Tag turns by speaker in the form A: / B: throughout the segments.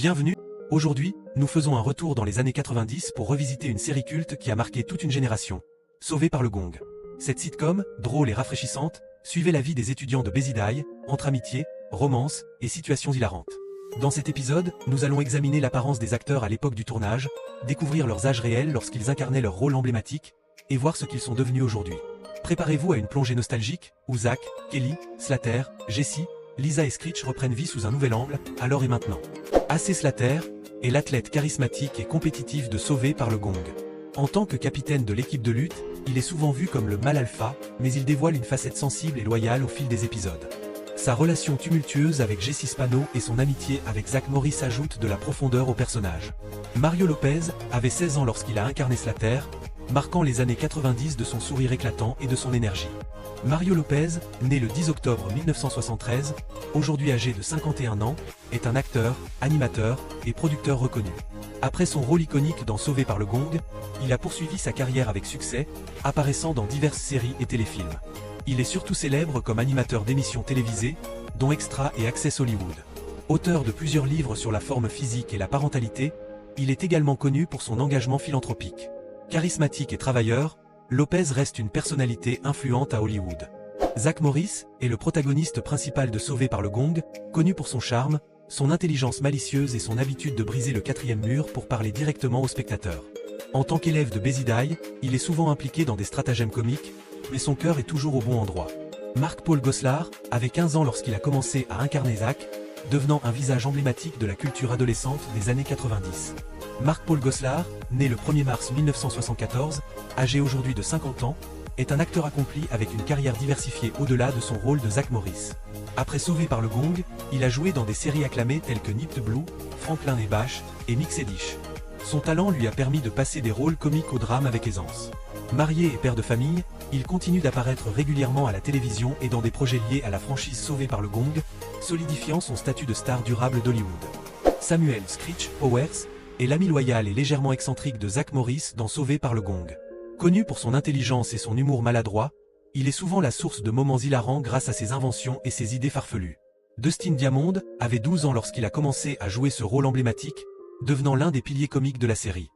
A: Bienvenue. Aujourd'hui, nous faisons un retour dans les années 90 pour revisiter une série culte qui a marqué toute une génération. Sauvé par le gong. Cette sitcom, drôle et rafraîchissante, suivait la vie des étudiants de Bézidaï, entre amitié, romance et situations hilarantes. Dans cet épisode, nous allons examiner l'apparence des acteurs à l'époque du tournage, découvrir leurs âges réels lorsqu'ils incarnaient leur rôle emblématique, et voir ce qu'ils sont devenus aujourd'hui. Préparez-vous à une plongée nostalgique, où Zach, Kelly, Slater, Jessie, Lisa et Screech reprennent vie sous un nouvel angle, alors et maintenant. AC Slater est l'athlète charismatique et compétitif de Sauvé par le gong. En tant que capitaine de l'équipe de lutte, il est souvent vu comme le mâle alpha, mais il dévoile une facette sensible et loyale au fil des épisodes. Sa relation tumultueuse avec Jessie Spano et son amitié avec Zach Morris ajoutent de la profondeur au personnage. Mario Lopez avait 16 ans lorsqu'il a incarné Slater, marquant les années 90 de son sourire éclatant et de son énergie. Mario Lopez, né le 10 octobre 1973, aujourd'hui âgé de 51 ans, est un acteur, animateur et producteur reconnu. Après son rôle iconique dans Sauvé par le gong, il a poursuivi sa carrière avec succès, apparaissant dans diverses séries et téléfilms. Il est surtout célèbre comme animateur d'émissions télévisées, dont Extra et Access Hollywood. Auteur de plusieurs livres sur la forme physique et la parentalité, il est également connu pour son engagement philanthropique. Charismatique et travailleur, Lopez reste une personnalité influente à Hollywood. Zach Morris est le protagoniste principal de Sauvé par le gong, connu pour son charme, son intelligence malicieuse et son habitude de briser le quatrième mur pour parler directement aux spectateurs. En tant qu'élève de Bézidaï, il est souvent impliqué dans des stratagèmes comiques, mais son cœur est toujours au bon endroit. Mark-Paul Gosselaar avait 15 ans lorsqu'il a commencé à incarner Zach, devenant un visage emblématique de la culture adolescente des années 90. Mark-Paul Gosselaar, né le 1er mars 1974, âgé aujourd'hui de 50 ans, est un acteur accompli avec une carrière diversifiée au-delà de son rôle de Zach Morris. Après Sauvé par le gong, il a joué dans des séries acclamées telles que Nip the Blue, Franklin et Bash, et Mix et Dish. Son talent lui a permis de passer des rôles comiques au drame avec aisance. Marié et père de famille, il continue d'apparaître régulièrement à la télévision et dans des projets liés à la franchise Sauvé par le gong, solidifiant son statut de star durable d'Hollywood. Samuel Screech Powers est l'ami loyal et légèrement excentrique de Zach Morris dans Sauvé par le gong. Connu pour son intelligence et son humour maladroit, il est souvent la source de moments hilarants grâce à ses inventions et ses idées farfelues. Dustin Diamond avait 12 ans lorsqu'il a commencé à jouer ce rôle emblématique, devenant l'un des piliers comiques de la série.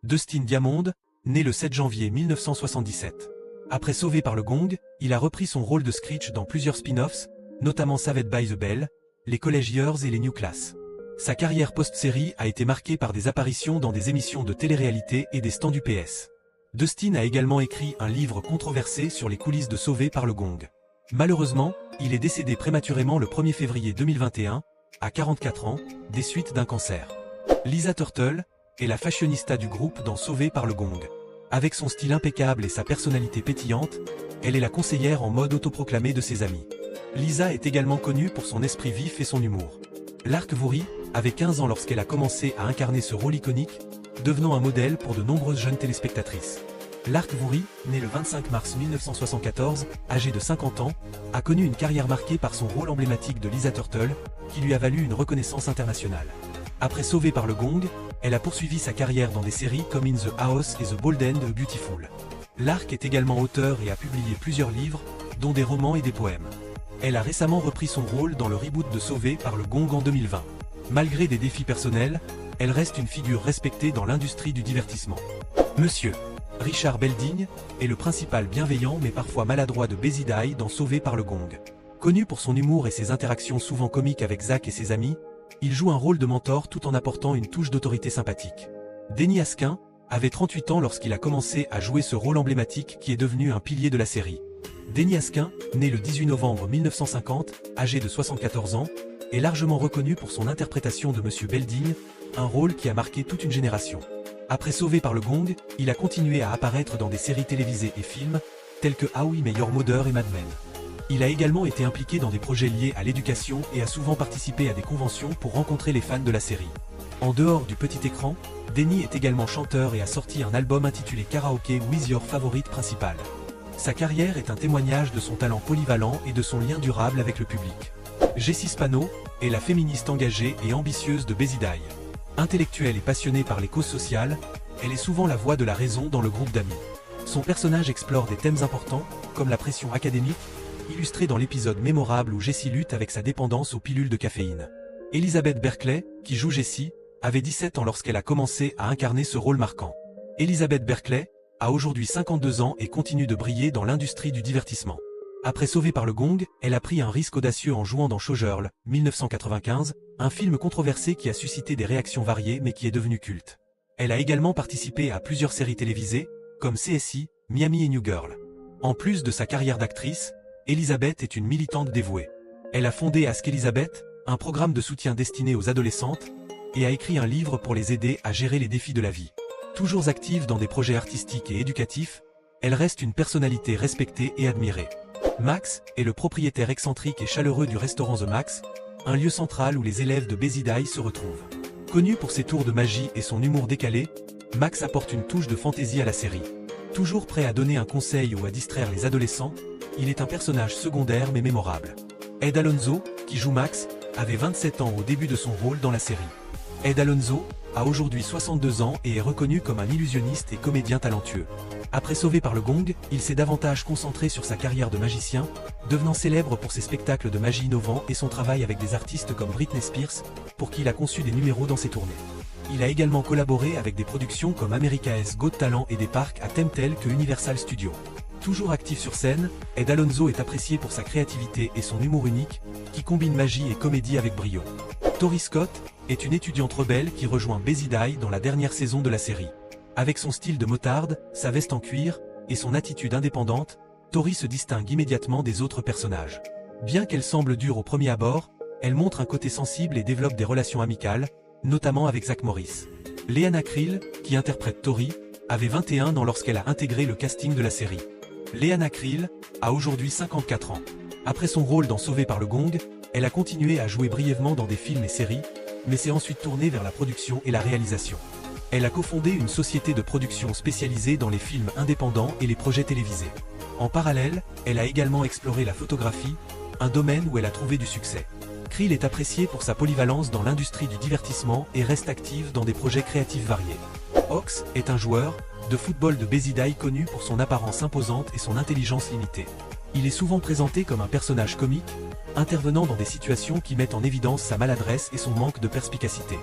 A: Dustin Diamond, né le 7 janvier 1977. Après Sauvé par le gong, il a repris son rôle de Screech dans plusieurs spin-offs, notamment Saved by the Bell, les College Years et les New Class. Sa carrière post-série a été marquée par des apparitions dans des émissions de télé-réalité et des stands UPS. Dustin a également écrit un livre controversé sur les coulisses de Sauvé par le gong. Malheureusement, il est décédé prématurément le 1er février 2021, à 44 ans, des suites d'un cancer. Lisa Turtle est la fashionista du groupe dans Sauvé par le gong. Avec son style impeccable et sa personnalité pétillante, elle est la conseillère en mode autoproclamée de ses amis. Lisa est également connue pour son esprit vif et son humour. Lark Voury avait 15 ans lorsqu'elle a commencé à incarner ce rôle iconique, devenant un modèle pour de nombreuses jeunes téléspectatrices. Lark Voury, né le 25 mars 1974, âgé de 50 ans, a connu une carrière marquée par son rôle emblématique de Lisa Turtle, qui lui a valu une reconnaissance internationale. Après Sauvé par le gong, elle a poursuivi sa carrière dans des séries comme In the House et The Bold and the Beautiful. Lark est également auteur et a publié plusieurs livres, dont des romans et des poèmes. Elle a récemment repris son rôle dans le reboot de Sauvé par le gong en 2020. Malgré des défis personnels, elle reste une figure respectée dans l'industrie du divertissement. Monsieur Richard Belding est le principal bienveillant mais parfois maladroit de Bézidaï dans Sauvé par le gong. Connu pour son humour et ses interactions souvent comiques avec Zach et ses amis, il joue un rôle de mentor tout en apportant une touche d'autorité sympathique. Denny Askin avait 38 ans lorsqu'il a commencé à jouer ce rôle emblématique qui est devenu un pilier de la série. Denny Askin, né le 18 novembre 1950, âgé de 74 ans, est largement reconnu pour son interprétation de Monsieur Belding, un rôle qui a marqué toute une génération. Après Sauvé par le gong, il a continué à apparaître dans des séries télévisées et films, tels que How I Met Your Mother et Mad Men. Il a également été impliqué dans des projets liés à l'éducation et a souvent participé à des conventions pour rencontrer les fans de la série. En dehors du petit écran, Denny est également chanteur et a sorti un album intitulé Karaoke with Your Favorite Principal. Sa carrière est un témoignage de son talent polyvalent et de son lien durable avec le public. Jessie Spano est la féministe engagée et ambitieuse de Bézidaï. Intellectuelle et passionnée par les causes sociales, elle est souvent la voix de la raison dans le groupe d'amis. Son personnage explore des thèmes importants, comme la pression académique, illustré dans l'épisode mémorable où Jessie lutte avec sa dépendance aux pilules de caféine. Elizabeth Berkley, qui joue Jessie, avait 17 ans lorsqu'elle a commencé à incarner ce rôle marquant. Elizabeth Berkley a aujourd'hui 52 ans et continue de briller dans l'industrie du divertissement. Après Sauvée par le Gong, elle a pris un risque audacieux en jouant dans Showgirl, 1995, un film controversé qui a suscité des réactions variées mais qui est devenu culte. Elle a également participé à plusieurs séries télévisées, comme CSI, Miami et New Girl. En plus de sa carrière d'actrice, Elizabeth est une militante dévouée. Elle a fondé Ask Elizabeth, un programme de soutien destiné aux adolescentes, et a écrit un livre pour les aider à gérer les défis de la vie. Toujours active dans des projets artistiques et éducatifs, elle reste une personnalité respectée et admirée. Max est le propriétaire excentrique et chaleureux du restaurant The Max, un lieu central où les élèves de Bézidaï se retrouvent. Connu pour ses tours de magie et son humour décalé, Max apporte une touche de fantaisie à la série. Toujours prêt à donner un conseil ou à distraire les adolescents, il est un personnage secondaire mais mémorable. Ed Alonso, qui joue Max, avait 27 ans au début de son rôle dans la série. Ed Alonso a aujourd'hui 62 ans et est reconnu comme un illusionniste et comédien talentueux. Après Sauvé par le Gong, il s'est davantage concentré sur sa carrière de magicien, devenant célèbre pour ses spectacles de magie innovants et son travail avec des artistes comme Britney Spears, pour qui il a conçu des numéros dans ses tournées. Il a également collaboré avec des productions comme America's Got Talent et des parcs à thème tels que Universal Studios. Toujours actif sur scène, Ed Alonso est apprécié pour sa créativité et son humour unique, qui combine magie et comédie avec brio. Tori Scott est une étudiante rebelle qui rejoint Bézidaï dans la dernière saison de la série. Avec son style de motarde, sa veste en cuir, et son attitude indépendante, Tori se distingue immédiatement des autres personnages. Bien qu'elle semble dure au premier abord, elle montre un côté sensible et développe des relations amicales, notamment avec Zach Morris. Leanna Creel, qui interprète Tori, avait 21 ans lorsqu'elle a intégré le casting de la série. Leanna Creel a aujourd'hui 54 ans. Après son rôle dans Sauvé par le Gong, elle a continué à jouer brièvement dans des films et séries, mais s'est ensuite tournée vers la production et la réalisation. Elle a cofondé une société de production spécialisée dans les films indépendants et les projets télévisés. En parallèle, elle a également exploré la photographie, un domaine où elle a trouvé du succès. Creel est appréciée pour sa polyvalence dans l'industrie du divertissement et reste active dans des projets créatifs variés. Ox est un joueur de football de Bézidaï connu pour son apparence imposante et son intelligence limitée. Il est souvent présenté comme un personnage comique, intervenant dans des situations qui mettent en évidence sa maladresse et son manque de perspicacité.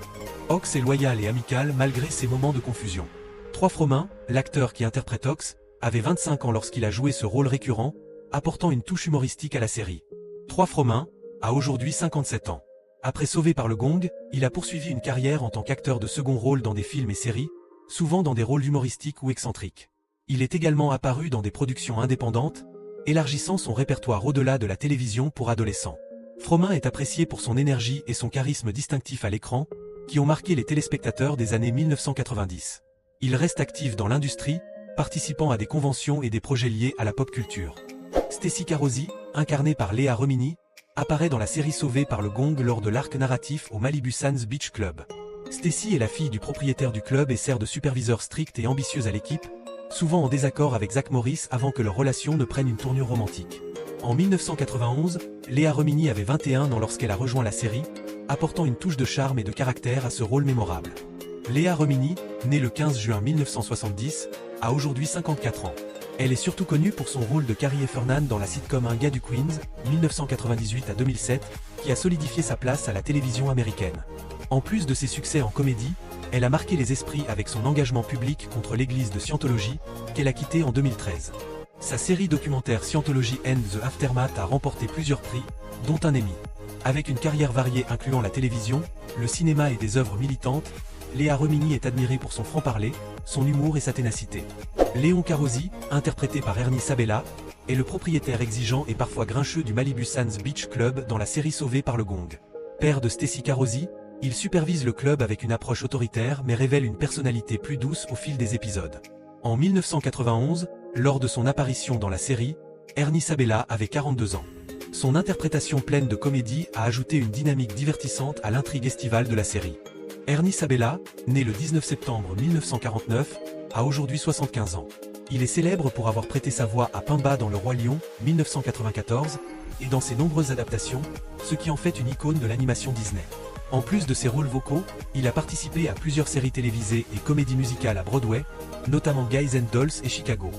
A: Ox est loyal et amical malgré ses moments de confusion. Troy Fromin, l'acteur qui interprète Ox, avait 25 ans lorsqu'il a joué ce rôle récurrent, apportant une touche humoristique à la série. Troy Fromin a aujourd'hui 57 ans. Après Sauvé par le Gong, il a poursuivi une carrière en tant qu'acteur de second rôle dans des films et séries, souvent dans des rôles humoristiques ou excentriques. Il est également apparu dans des productions indépendantes, élargissant son répertoire au-delà de la télévision pour adolescents. Fromin est apprécié pour son énergie et son charisme distinctif à l'écran, qui ont marqué les téléspectateurs des années 1990. Il reste actif dans l'industrie, participant à des conventions et des projets liés à la pop culture. Stacy Carosi, incarnée par Léa Remini, apparaît dans la série Sauvée par le Gong lors de l'arc narratif au Malibu Sands Beach Club. Stacy est la fille du propriétaire du club et sert de superviseur strict et ambitieuse à l'équipe, souvent en désaccord avec Zach Morris avant que leur relation ne prenne une tournure romantique. En 1991, Léa Remini avait 21 ans lorsqu'elle a rejoint la série, apportant une touche de charme et de caractère à ce rôle mémorable. Léa Remini, née le 15 juin 1970, a aujourd'hui 54 ans. Elle est surtout connue pour son rôle de Carrie Heffernan dans la sitcom Un gars du Queens, 1998 à 2007, qui a solidifié sa place à la télévision américaine. En plus de ses succès en comédie, elle a marqué les esprits avec son engagement public contre l'église de Scientologie, qu'elle a quittée en 2013. Sa série documentaire Scientology and the Aftermath a remporté plusieurs prix, dont un Emmy. Avec une carrière variée incluant la télévision, le cinéma et des œuvres militantes, Léa Remini est admirée pour son franc-parler, son humour et sa ténacité. Léon Carosi, interprété par Ernie Sabella, est le propriétaire exigeant et parfois grincheux du Malibu Sands Beach Club dans la série Sauvée par le Gong. Père de Stacy Carosi, il supervise le club avec une approche autoritaire mais révèle une personnalité plus douce au fil des épisodes. En 1991, lors de son apparition dans la série, Ernie Sabella avait 42 ans. Son interprétation pleine de comédie a ajouté une dynamique divertissante à l'intrigue estivale de la série. Ernie Sabella, né le 19 septembre 1949, a aujourd'hui 75 ans. Il est célèbre pour avoir prêté sa voix à Pumba dans Le Roi Lion, 1994, et dans ses nombreuses adaptations, ce qui en fait une icône de l'animation Disney. En plus de ses rôles vocaux, il a participé à plusieurs séries télévisées et comédies musicales à Broadway, notamment Guys and Dolls et Chicago.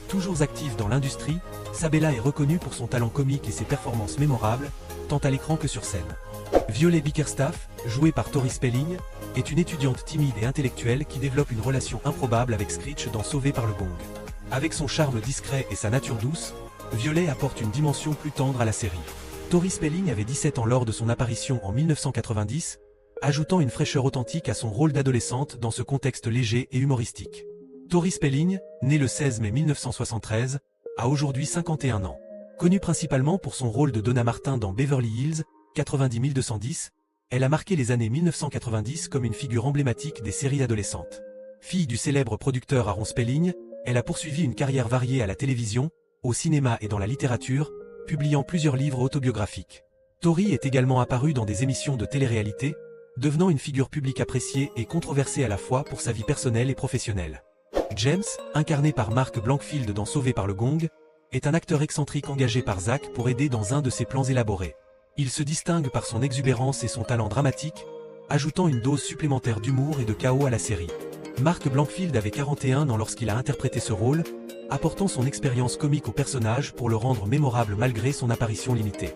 A: Toujours actif dans l'industrie, Sabella est reconnu pour son talent comique et ses performances mémorables, tant à l'écran que sur scène. Violet Bickerstaff, jouée par Tori Spelling, est une étudiante timide et intellectuelle qui développe une relation improbable avec Screech dans Sauvé par le Gong. Avec son charme discret et sa nature douce, Violet apporte une dimension plus tendre à la série. Tori Spelling avait 17 ans lors de son apparition en 1990, ajoutant une fraîcheur authentique à son rôle d'adolescente dans ce contexte léger et humoristique. Tori Spelling, née le 16 mai 1973, a aujourd'hui 51 ans. Connue principalement pour son rôle de Donna Martin dans Beverly Hills 90210, elle a marqué les années 1990 comme une figure emblématique des séries adolescentes. Fille du célèbre producteur Aaron Spelling, elle a poursuivi une carrière variée à la télévision, au cinéma et dans la littérature, publiant plusieurs livres autobiographiques. Tori est également apparue dans des émissions de télé-réalité, devenant une figure publique appréciée et controversée à la fois pour sa vie personnelle et professionnelle. James, incarné par Mark Blankfield dans Sauvé par le Gong, est un acteur excentrique engagé par Zach pour aider dans un de ses plans élaborés. Il se distingue par son exubérance et son talent dramatique, ajoutant une dose supplémentaire d'humour et de chaos à la série. Mark Blankfield avait 41 ans lorsqu'il a interprété ce rôle, apportant son expérience comique au personnage pour le rendre mémorable malgré son apparition limitée.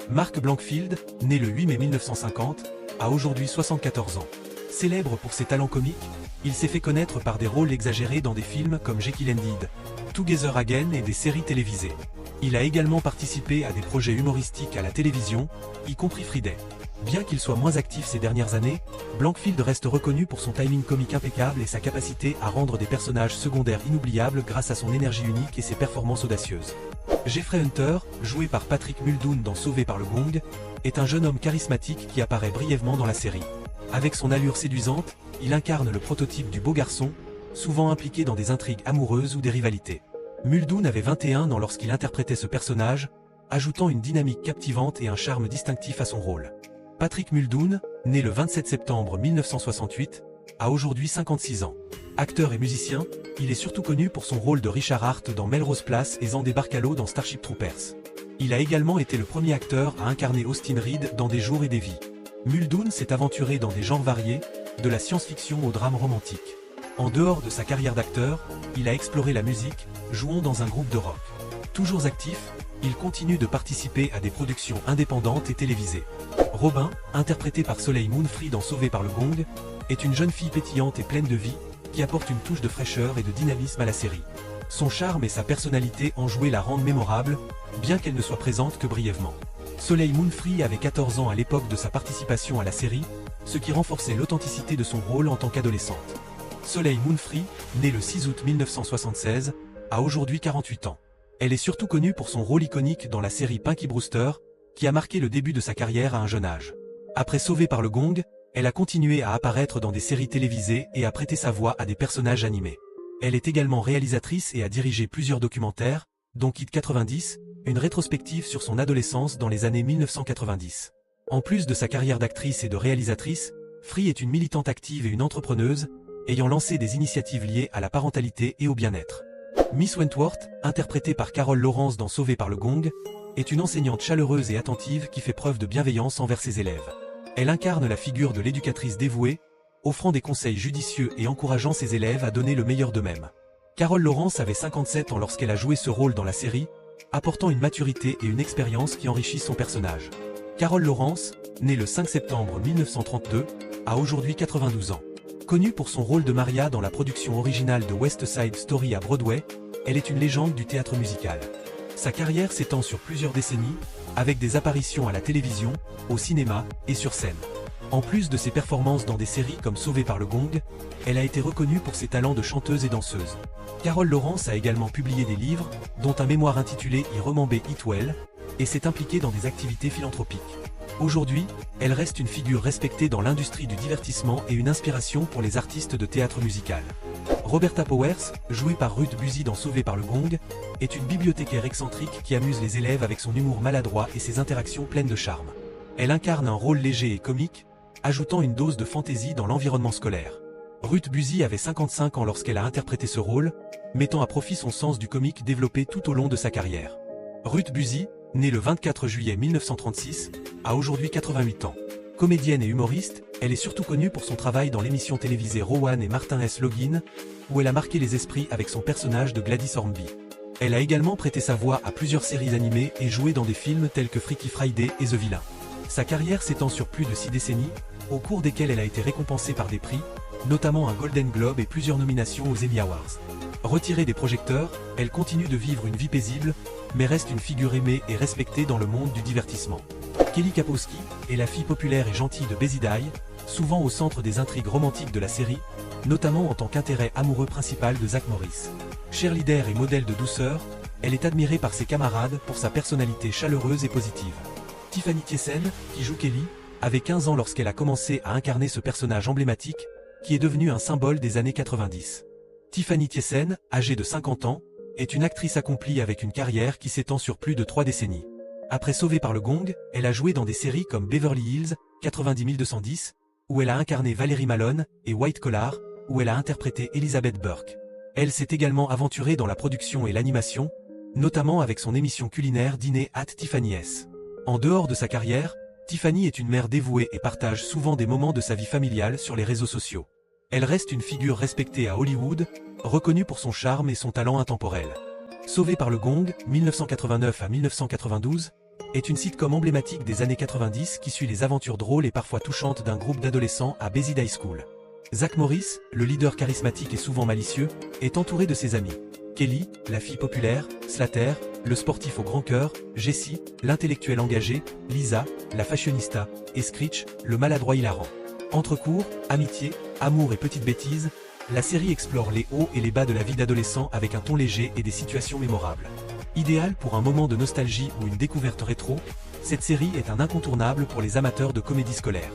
A: Mark Blankfield, né le 8 mai 1950, a aujourd'hui 74 ans. Célèbre pour ses talents comiques, il s'est fait connaître par des rôles exagérés dans des films comme Jekyll and Hyde, Together Again et des séries télévisées. Il a également participé à des projets humoristiques à la télévision, y compris Friday. Bien qu'il soit moins actif ces dernières années, Blankfield reste reconnu pour son timing comique impeccable et sa capacité à rendre des personnages secondaires inoubliables grâce à son énergie unique et ses performances audacieuses. Jeffrey Hunter, joué par Patrick Muldoon dans Sauvé par le Gong, est un jeune homme charismatique qui apparaît brièvement dans la série. Avec son allure séduisante, il incarne le prototype du beau garçon, souvent impliqué dans des intrigues amoureuses ou des rivalités. Muldoon avait 21 ans lorsqu'il interprétait ce personnage, ajoutant une dynamique captivante et un charme distinctif à son rôle. Patrick Muldoon, né le 27 septembre 1968, a aujourd'hui 56 ans. Acteur et musicien, il est surtout connu pour son rôle de Richard Hart dans Melrose Place et Xander Barcalo dans Starship Troopers. Il a également été le premier acteur à incarner Austin Reed dans Des jours et des vies. Muldoon s'est aventuré dans des genres variés, de la science-fiction au drame romantique. En dehors de sa carrière d'acteur, il a exploré la musique, jouant dans un groupe de rock. Toujours actif, il continue de participer à des productions indépendantes et télévisées. Robin, interprété par Soleil Moonfree dans Sauvé par le Gong, est une jeune fille pétillante et pleine de vie, qui apporte une touche de fraîcheur et de dynamisme à la série. Son charme et sa personnalité enjouée la rendent mémorable, bien qu'elle ne soit présente que brièvement. Soleil Moonfree avait 14 ans à l'époque de sa participation à la série, ce qui renforçait l'authenticité de son rôle en tant qu'adolescente. Soleil Moonfree, née le 6 août 1976, a aujourd'hui 48 ans. Elle est surtout connue pour son rôle iconique dans la série Pinky Brewster, qui a marqué le début de sa carrière à un jeune âge. Après Sauvé par le Gong, elle a continué à apparaître dans des séries télévisées et à prêter sa voix à des personnages animés. Elle est également réalisatrice et a dirigé plusieurs documentaires, dont Kid 90, une rétrospective sur son adolescence dans les années 1990. En plus de sa carrière d'actrice et de réalisatrice, Free est une militante active et une entrepreneuse, ayant lancé des initiatives liées à la parentalité et au bien-être. Miss Wentworth, interprétée par Carole Laurence dans Sauvé par le Gong, est une enseignante chaleureuse et attentive qui fait preuve de bienveillance envers ses élèves. Elle incarne la figure de l'éducatrice dévouée, offrant des conseils judicieux et encourageant ses élèves à donner le meilleur d'eux-mêmes. Carole Laurence avait 57 ans lorsqu'elle a joué ce rôle dans la série, apportant une maturité et une expérience qui enrichissent son personnage. Carole Laurence, née le 5 septembre 1932, a aujourd'hui 92 ans. Connue pour son rôle de Maria dans la production originale de West Side Story à Broadway, elle est une légende du théâtre musical. Sa carrière s'étend sur plusieurs décennies, avec des apparitions à la télévision, au cinéma et sur scène. En plus de ses performances dans des séries comme Sauvé par le Gong, elle a été reconnue pour ses talents de chanteuse et danseuse. Carole Laurence a également publié des livres, dont un mémoire intitulé I Remember It Well, et s'est impliquée dans des activités philanthropiques. Aujourd'hui, elle reste une figure respectée dans l'industrie du divertissement et une inspiration pour les artistes de théâtre musical. Roberta Powers, jouée par Ruth Buzzi dans Sauvé par le Gong, est une bibliothécaire excentrique qui amuse les élèves avec son humour maladroit et ses interactions pleines de charme. Elle incarne un rôle léger et comique, ajoutant une dose de fantaisie dans l'environnement scolaire. Ruth Buzzi avait 55 ans lorsqu'elle a interprété ce rôle, mettant à profit son sens du comique développé tout au long de sa carrière. Ruth Buzzi, née le 24 juillet 1936, a aujourd'hui 88 ans. Comédienne et humoriste, elle est surtout connue pour son travail dans l'émission télévisée Rowan et Martin S. Login, où elle a marqué les esprits avec son personnage de Gladys Hornby. Elle a également prêté sa voix à plusieurs séries animées et joué dans des films tels que Freaky Friday et The Villain. Sa carrière s'étend sur plus de 6 décennies, au cours desquelles elle a été récompensée par des prix, notamment un Golden Globe et plusieurs nominations aux Emmy Awards. Retirée des projecteurs, elle continue de vivre une vie paisible, mais reste une figure aimée et respectée dans le monde du divertissement. Kelly Kapowski est la fille populaire et gentille de Bézidaï, souvent au centre des intrigues romantiques de la série, notamment en tant qu'intérêt amoureux principal de Zach Morris. Cheerleader et modèle de douceur, elle est admirée par ses camarades pour sa personnalité chaleureuse et positive. Tiffany Thiessen, qui joue Kelly, avait 15 ans lorsqu'elle a commencé à incarner ce personnage emblématique, qui est devenu un symbole des années 90. Tiffany Thiessen, âgée de 50 ans, est une actrice accomplie avec une carrière qui s'étend sur plus de 3 décennies. Après Sauvée par le Gong, elle a joué dans des séries comme Beverly Hills, 90210, où elle a incarné Valérie Malone, et White Collar, où elle a interprété Elizabeth Burke. Elle s'est également aventurée dans la production et l'animation, notamment avec son émission culinaire Dîner at Tiffany's. En dehors de sa carrière, Tiffany est une mère dévouée et partage souvent des moments de sa vie familiale sur les réseaux sociaux. Elle reste une figure respectée à Hollywood, reconnue pour son charme et son talent intemporel. Sauvée par le Gong, 1989 à 1992, est une sitcom emblématique des années 90 qui suit les aventures drôles et parfois touchantes d'un groupe d'adolescents à Bézid High School. Zach Morris, le leader charismatique et souvent malicieux, est entouré de ses amis. Kelly, la fille populaire, Slater, le sportif au grand cœur, Jesse, l'intellectuel engagé, Lisa, la fashionista, et Screech, le maladroit hilarant. Entre cours, amitié, amour et petites bêtises, la série explore les hauts et les bas de la vie d'adolescent avec un ton léger et des situations mémorables. Idéale pour un moment de nostalgie ou une découverte rétro, cette série est un incontournable pour les amateurs de comédie scolaire.